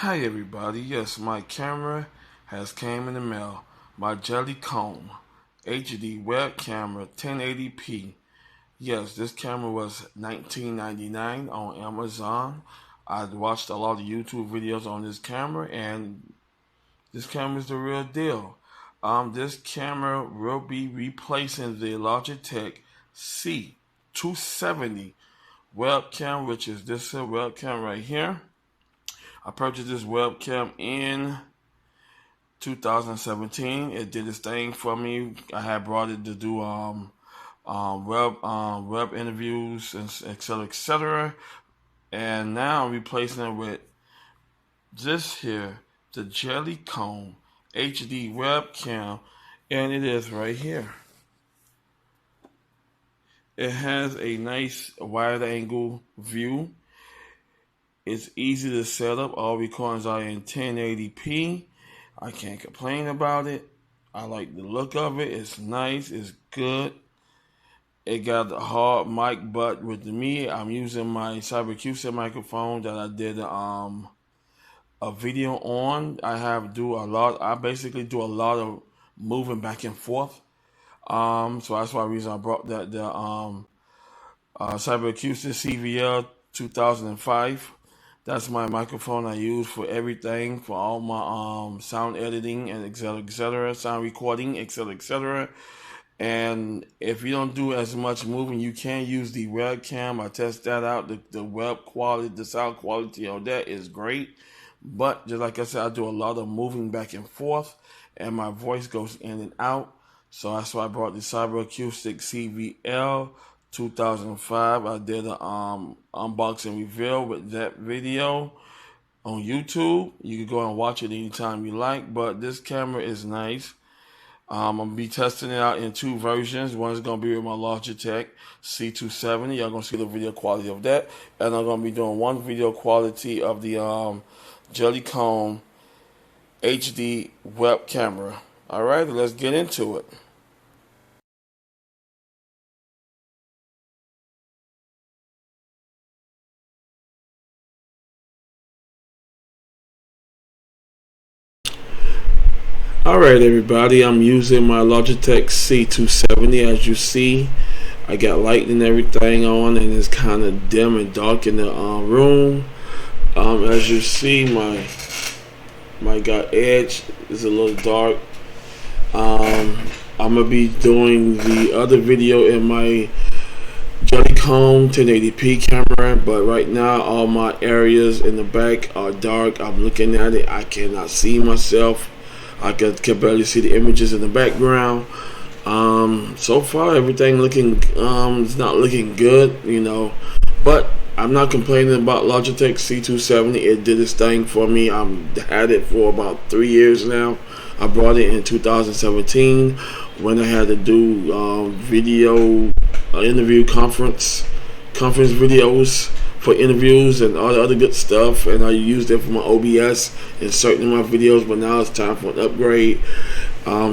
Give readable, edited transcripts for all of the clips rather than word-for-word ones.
Hi everybody, yes, my camera has came in the mail. My Jellycomb HD web camera 1080p. Yes, this camera was $19.99 on Amazon. I watched a lot of YouTube videos on this camera and this camera is the real deal. This camera will be replacing the Logitech C270 webcam, which is this webcam right here. I purchased this webcam in 2017. It did its thing for me. I had brought it to do web interviews and etc. etc. And now I'm replacing it with this here, the Jellycomb HD webcam, and it is right here. It has a nice wide angle view. It's easy to set up. All recordings are in 1080p. I can't complain about it. I like the look of it. It's nice. It's good. It got the hard mic, but with me, I'm using my CyberQC microphone that I did a video on. I basically do a lot of moving back and forth. So that's why reason I brought the CyberQC CVL 2005. That's my microphone I use for everything, for all my sound editing and etc., sound recording, etc. And if you don't do as much moving, you can use the webcam. I test that out. The web quality, the sound quality on that is great. But just like I said, I do a lot of moving back and forth, and my voice goes in and out. So that's why I brought the Cyber Acoustic CVL 2005. I did an unboxing reveal with that video on YouTube. You can go and watch it anytime you like. But this camera is nice. I'm going to be testing it out in two versions. One is going to be with my Logitech C270. Y'all going to see the video quality of that. And I'm going to be doing one video quality of the Jellycomb HD web camera. All right, let's get into it. Alright everybody, I'm using my Logitech C270. As you see, I got light and everything on, and it's kind of dim and dark in the room. As you see, my got edge is a little dark. I'm going to be doing the other video in my Jellycomb 1080p camera, but right now all my areas in the back are dark. I'm looking at it, I cannot see myself. I can barely see the images in the background. So far everything looking it's not looking good, but I'm not complaining about Logitech C270. It did its thing for me. I've had it for about 3 years now. I brought it in 2017 when I had to do video interview conference videos for interviews and all the other good stuff, and I used it for my OBS in certain of my videos. But now it's time for an upgrade.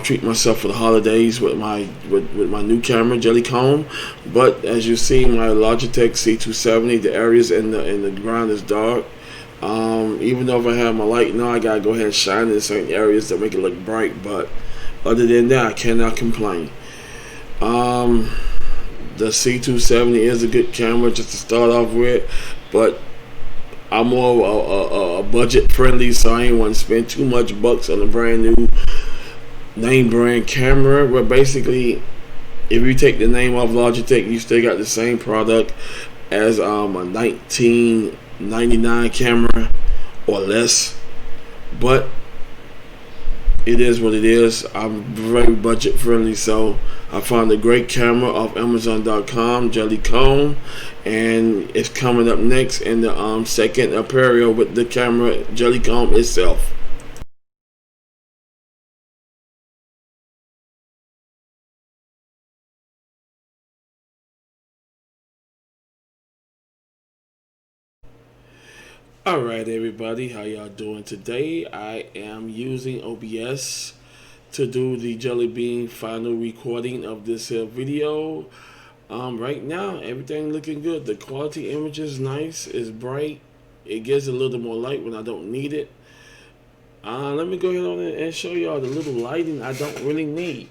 Treat myself for the holidays with my new camera Jellycomb. But as you see, my Logitech C270, the areas in the ground is dark. Even though if I have my light now, I gotta go ahead and shine in certain areas to make it look bright. But other than that, I cannot complain. The C270 is a good camera just to start off with, but I'm more a budget friendly, so I ain't want to spend too much bucks on a brand new name brand camera. Where basically, if you take the name off Logitech, you still got the same product as a 1999 camera or less. But it is what it is. I'm very budget friendly, so I found a great camera off Amazon.com, Jellycomb, and it's coming up next in the second apparel with the camera Jellycomb itself. Alright everybody, how y'all doing today? I am using OBS to do the Jelly Bean final recording of this video. Right now everything looking good. The quality image is nice, is bright. it gives a little more light when I don't need it. Let me go ahead on and show y'all the little lighting I don't really need.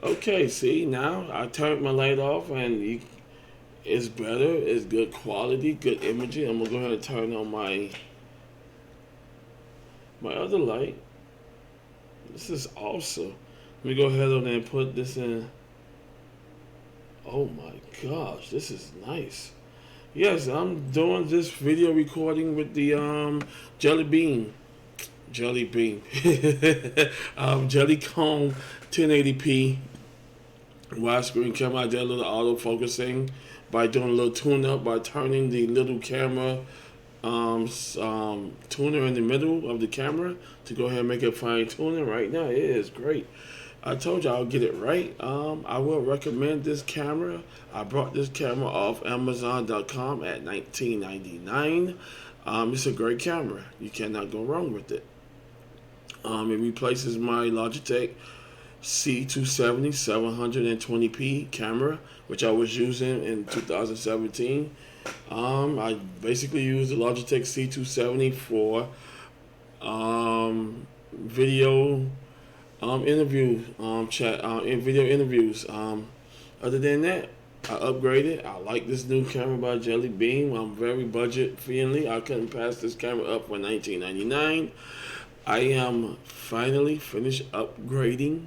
Okay, see, now I turned my light off and it's better. It's good quality, good imaging. I'm gonna go ahead and turn on my other light. This is awesome. Let me go ahead on and put this in. Oh my gosh, this is nice. Yes, I'm doing this video recording with the Jelly Bean, Jellycomb 1080p widescreen camera. I did a little auto focusing by doing a little tune up by turning the little camera tuner in the middle of the camera to go ahead and make it fine tuning. Right now it is great. I told you I'll get it right. I will recommend this camera. I brought this camera off Amazon.com at $19.99. It's a great camera. You cannot go wrong with it. It replaces my Logitech C270 720p camera, which I was using in 2017. I basically use the Logitech C270 for video video interviews. Other than that, I upgraded. I like this new camera by Jelly Bean. I'm very budget friendly. I couldn't pass this camera up for $19.99. I am finally finished upgrading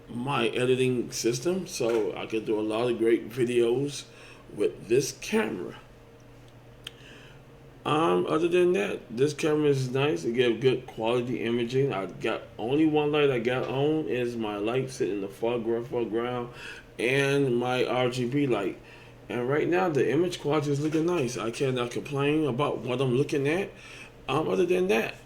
my editing system so I can do a lot of great videos with this camera. Other than that, this camera is nice. It gives good quality imaging. I got only one light I got on is my light sitting in the foreground and my RGB light. And right now the image quality is looking nice. I cannot complain about what I'm looking at. Other than that,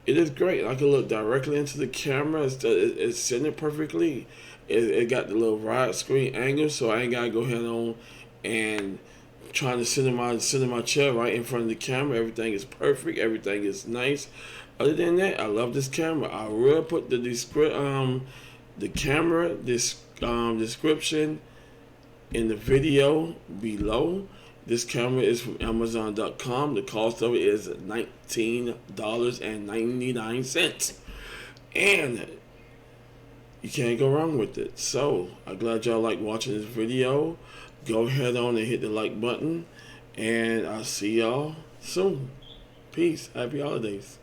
it is great. I can look directly into the camera. It's sitting it perfectly. It got the little wide screen angle, so I ain't gotta go ahead on and trying to sit in my chair right in front of the camera. Everything is perfect. Everything is nice. Other than that, I love this camera. I will put the camera description in the video below. This camera is from Amazon.com. The cost of it is $19.99, and you can't go wrong with it. So I'm glad y'all like watching this video. Go ahead on and hit the like button, and I'll see y'all soon. Peace. Happy holidays.